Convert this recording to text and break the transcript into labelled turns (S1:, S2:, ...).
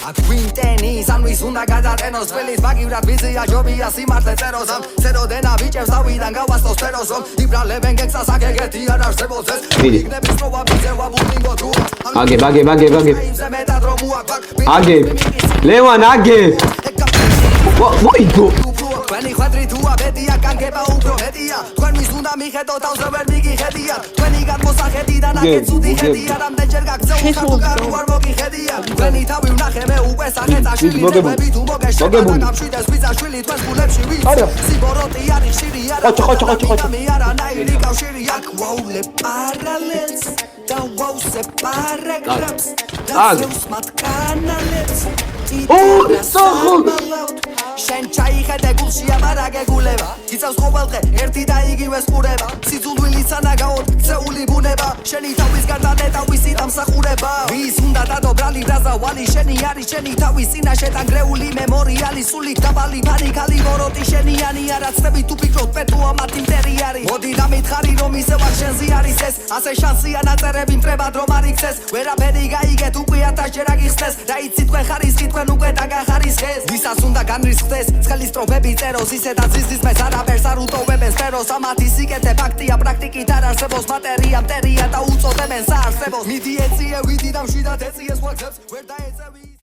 S1: აქ ვინტენი სამის უნდა გადაყენოს თველის მაგივრად ვიზია ჯობია სიმართლე წეროს ამ წეროდენა ბიჭებს თავიდან გავასწოს სფეროს რომ იბრალებენ გექსას აგეგეთი არ არსებობს ეს იქნების როვა ბიძევა ბუნინგო თუ
S2: აგებ ლევან აგებ მოიგო
S1: Twani quadri tua bedia kangeba უფრო მეტია თქვენ ვის უნდა მიხედოთ თავზე ვერ მიგიხედია თქვენი გადმოსახედი და ნაკეცუდი ხედია რამდენჯერ გაგზავნ ხართ გარო არ მოგიხედია თქვენი თავი ვნახე მე უკვე სახეცაში ლიდერები თუ მოგეშება გამშვიდეს ვიზაშვილი თქვენს გულებში ვის სიბოროტი არის შირი არა მე არანაირი კავშირი აქ ვაულე პარალელს და ვაუსე პარაგრაფს და სმათ კანალებს შენ ჩაიხედე გულში აბარაგეგულება იცავს ყოველდღე ერთი და იგივე სყურება სიძულვილის ანაგაოდ წეული ბუნება შენი თავის გარდა თავისი დამსახურება ვის უნდა დადო ბრალი დაზავალი შენი არის შენი თავის წინაშე დანგრეული მემორიალი სული დაბალი ფარიქალი ვოროტი შენიანი არაცნები თუ ფიქრობ პეტუა მათი მტერი არის მოდი დამითხარი რომ ისევ აქ შენზე არის ეს ასე შანსია ნაწერები მტრებად რომ არ იქცეს ვერაფერი გაიგეთ უკვე 1000-ჯერ აგიხსნეს რა იცი თქვენ ხარისხი თქვენ უკვე დაგახარისხეს ვისაც უნდა განრისხდეს ცხელი სტროფები წეროს ისედაც ზიზმეს არაფერს არ უტოვებენ სფეროს ამათი სიკეთე ფაქტია პრაქტიკით არ არსებობს მატერია მტერია და უწოდებენ საარსებოს მიდი ეწიე ვიდი და მშვიდად ეწიეს ვაქსებს ვერ დაეწევი